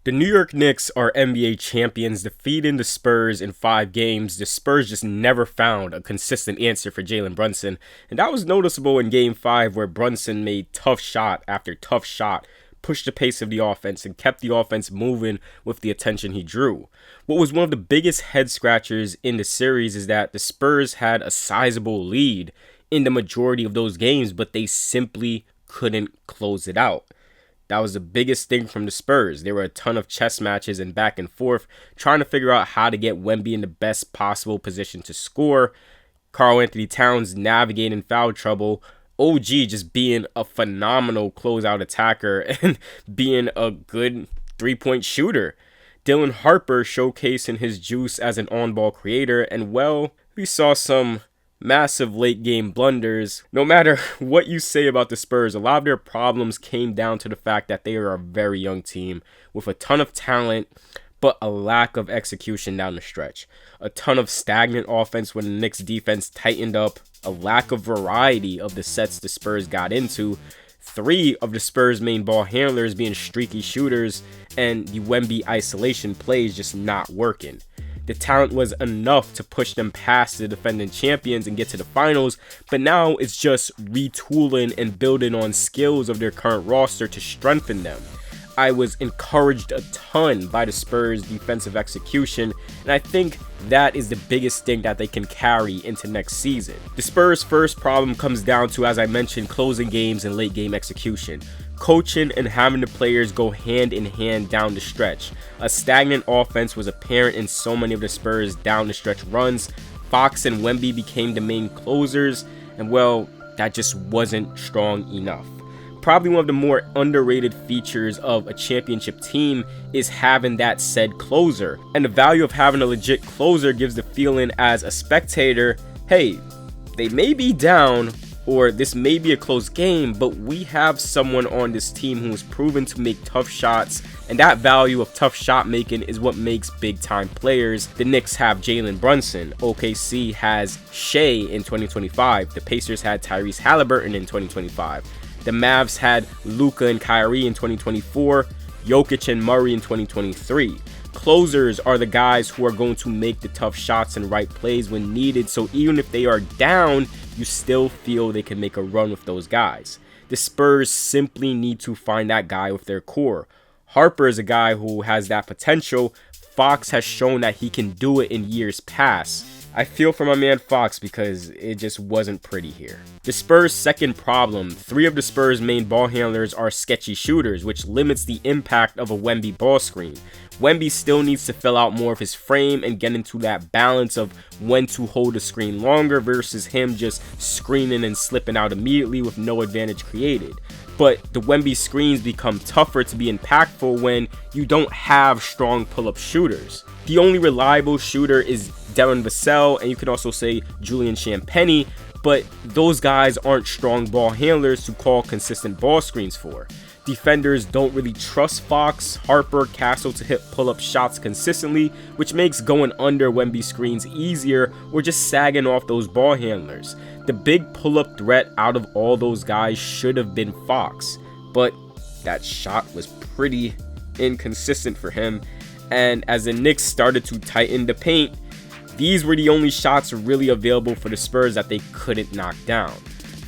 The New York Knicks are NBA champions, defeating the Spurs in 5 games. The Spurs just never found a consistent answer for Jalen Brunson, and that was noticeable in Game 5 where Brunson made tough shot after tough shot, pushed the pace of the offense, and kept the offense moving with the attention he drew. What was one of the biggest head scratchers in the series is that the Spurs had a sizable lead in the majority of those games, but they simply couldn't close it out. That was the biggest thing from the Spurs. There were a ton of chess matches and back and forth, trying to figure out how to get Wemby in the best possible position to score. Karl-Anthony Towns navigating foul trouble. OG just being a phenomenal closeout attacker and being a good three-point shooter. Dylan Harper showcasing his juice as an on-ball creator. And well, we saw some massive late game blunders. No matter what you say about the Spurs, a lot of their problems came down to the fact that they are a very young team with a ton of talent, but a lack of execution down the stretch. A ton of stagnant offense when the Knicks defense tightened up, a lack of variety of the sets the Spurs got into, 3 of the Spurs' main ball handlers being streaky shooters, and the Wemby isolation plays just not working. The talent was enough to push them past the defending champions and get to the finals, but now it's just retooling and building on skills of their current roster to strengthen them. I was encouraged a ton by the Spurs' defensive execution, and I think that is the biggest thing that they can carry into next season. The Spurs' first problem comes down to, as I mentioned, closing games and late game execution. Coaching and having the players go hand in hand down the stretch. A stagnant offense was apparent in so many of the Spurs down the stretch runs. Fox and Wemby became the main closers, and well, that just wasn't strong enough. Probably one of the more underrated features of a championship team is having that said closer. And the value of having a legit closer gives the feeling as a spectator, hey, they may be down, or this may be a close game, but we have someone on this team who is proven to make tough shots, and that value of tough shot making is what makes big time players. The Knicks have Jalen Brunson, OKC has Shea in 2025, the Pacers had Tyrese Halliburton in 2025, the Mavs had Luka and Kyrie in 2024, Jokic and Murray in 2023. Closers are the guys who are going to make the tough shots and right plays when needed, so even if they are down, you still feel they can make a run with those guys. The Spurs simply need to find that guy with their core. Harper is a guy who has that potential. Fox has shown that he can do it in years past. I feel for my man Fox because it just wasn't pretty here. The Spurs' second problem, 3 of the Spurs' main ball handlers are sketchy shooters, which limits the impact of a Wemby ball screen. Wemby still needs to fill out more of his frame and get into that balance of when to hold a screen longer versus him just screening and slipping out immediately with no advantage created. But the Wemby screens become tougher to be impactful when you don't have strong pull-up shooters. The only reliable shooter is Devin Vassell, and you can also say Julian Champagnie, but those guys aren't strong ball handlers to call consistent ball screens for. Defenders don't really trust Fox, Harper, Castle to hit pull-up shots consistently, which makes going under Wemby screens easier or just sagging off those ball handlers. The big pull-up threat out of all those guys should have been Fox, but that shot was pretty inconsistent for him, and as the Knicks started to tighten the paint, these were the only shots really available for the Spurs that they couldn't knock down.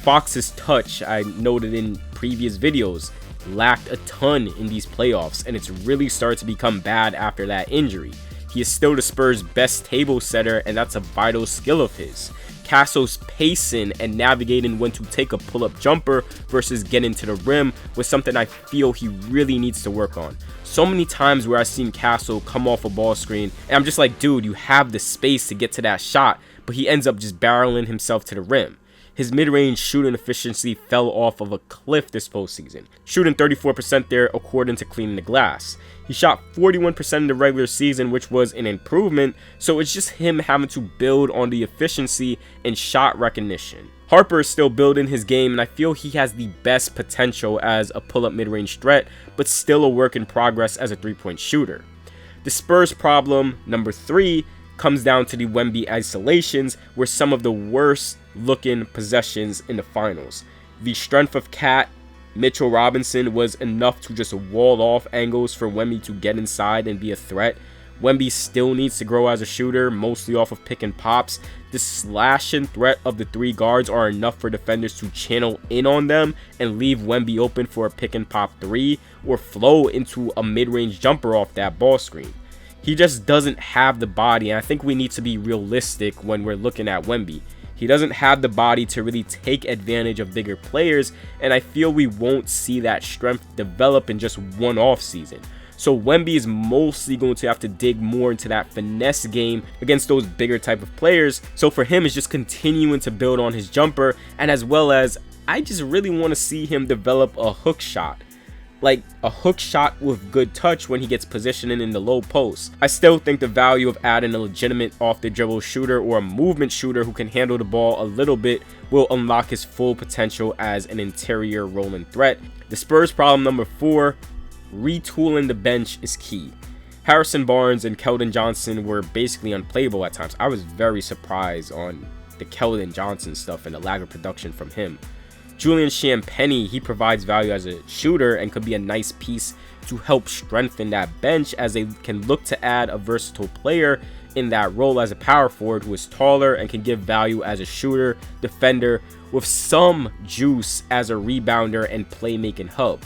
Fox's touch, I noted in previous videos, lacked a ton in these playoffs, and it's really started to become bad after that injury. He is still the Spurs' best table setter, and that's a vital skill of his. Castle's pacing and navigating when to take a pull-up jumper versus getting to the rim was something I feel he really needs to work on. So many times where I've seen Castle come off a ball screen, and I'm just like, dude, you have the space to get to that shot, but he ends up just barreling himself to the rim. His mid-range shooting efficiency fell off of a cliff this postseason, shooting 34% there according to Cleaning the Glass. He shot 41% in the regular season, which was an improvement, so it's just him having to build on the efficiency and shot recognition. Harper is still building his game, and I feel he has the best potential as a pull-up mid-range threat, but still a work in progress as a three-point shooter. The Spurs' problem, number 3, comes down to the Wemby isolations, were some of the worst looking possessions in the finals. The strength of Cat Mitchell Robinson was enough to just wall off angles for Wemby to get inside and be a threat. Wemby still needs to grow as a shooter, mostly off of pick and pops. The slash and threat of the three guards are enough for defenders to channel in on them and leave Wemby open for a pick and pop three or flow into a mid-range jumper off that ball screen. He just doesn't have the body, and I think we need to be realistic when we're looking at Wemby. He doesn't have the body to really take advantage of bigger players, and I feel we won't see that strength develop in just one off season. So Wemby is mostly going to have to dig more into that finesse game against those bigger type of players. So for him, it's just continuing to build on his jumper, and as well as I just really want to see him develop a hook shot. Like a hook shot with good touch when he gets positioning in the low post. I still think the value of adding a legitimate off the dribble shooter or a movement shooter who can handle the ball a little bit will unlock his full potential as an interior rolling threat. The Spurs problem number 4, retooling the bench is key. Harrison Barnes and Keldon Johnson were basically unplayable at times. I was very surprised on the Keldon Johnson stuff and the lack of production from him. Julian Champagnie, he provides value as a shooter and could be a nice piece to help strengthen that bench as they can look to add a versatile player in that role as a power forward who is taller and can give value as a shooter, defender, with some juice as a rebounder and playmaking hub.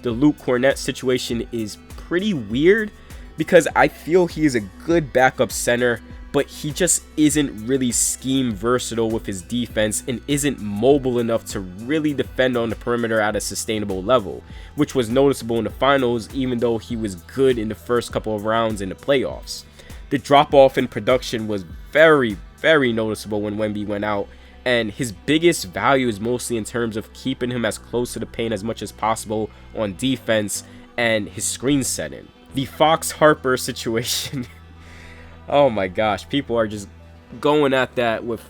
The Luke Kornet situation is pretty weird because I feel he is a good backup center, but he just isn't really scheme versatile with his defense and isn't mobile enough to really defend on the perimeter at a sustainable level, which was noticeable in the finals even though he was good in the first couple of rounds in the playoffs. The drop off in production was very noticeable when Wemby went out, and his biggest value is mostly in terms of keeping him as close to the paint as much as possible on defense and his screen setting. The Fox Harper situation oh my gosh, people are just going at that with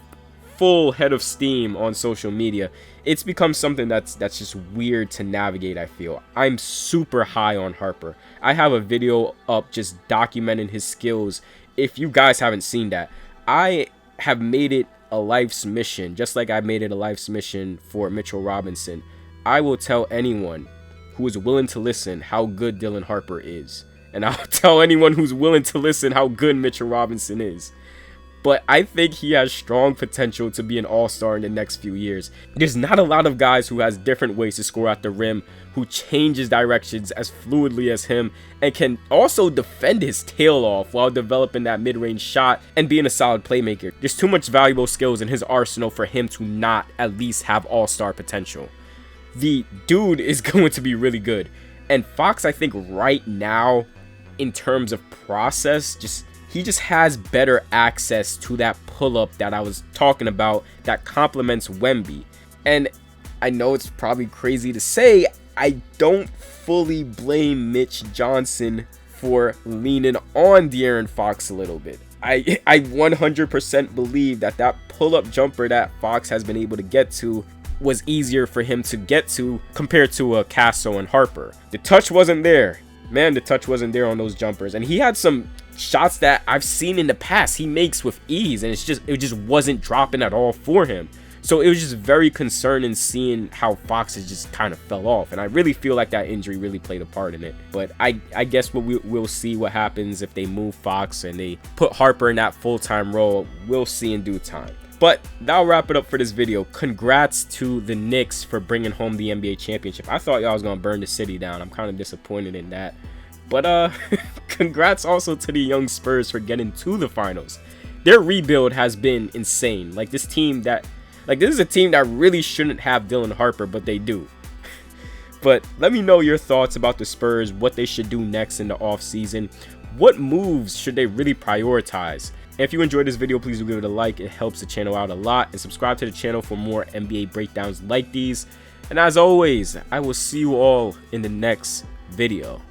full head of steam on social media. It's become something that's just weird to navigate, I feel. I'm super high on Harper. I have a video up just documenting his skills. If you guys haven't seen that, I have made it a life's mission, just like I made it a life's mission for Mitchell Robinson. I will tell anyone who is willing to listen how good Dylan Harper is. And I'll tell anyone who's willing to listen how good Mitchell Robinson is. But I think he has strong potential to be an all-star in the next few years. There's not a lot of guys who has different ways to score at the rim, who changes directions as fluidly as him, and can also defend his tail off while developing that mid-range shot and being a solid playmaker. There's too much valuable skills in his arsenal for him to not at least have all-star potential. The dude is going to be really good. And Fox, I think right now, in terms of process, he just has better access to that pull-up that I was talking about that complements Wemby. And I know it's probably crazy to say, I don't fully blame Mitch Johnson for leaning on De'Aaron Fox a little bit. I 100% believe that pull-up jumper that Fox has been able to get to was easier for him to get to compared to a Casso and Harper. The touch wasn't there. Man, the touch wasn't there on those jumpers, and he had some shots that I've seen in the past he makes with ease, and it just wasn't dropping at all for him. So it was just very concerning seeing how Fox has just kind of fell off, and I really feel like that injury really played a part in it. But I guess we'll see what happens if they move Fox and they put Harper in that full-time role. We'll see in due time. But that'll wrap it up for this video. Congrats to the Knicks for bringing home the NBA championship. I thought y'all was going to burn the city down. I'm kind of disappointed in that. But congrats also to the young Spurs for getting to the finals. Their rebuild has been insane. This is a team that really shouldn't have Dylan Harper, but they do. But let me know your thoughts about the Spurs, what they should do next in the offseason. What moves should they really prioritize? If you enjoyed this video, please do give it a like. It helps the channel out a lot. And subscribe to the channel for more NBA breakdowns like these. And as always, I will see you all in the next video.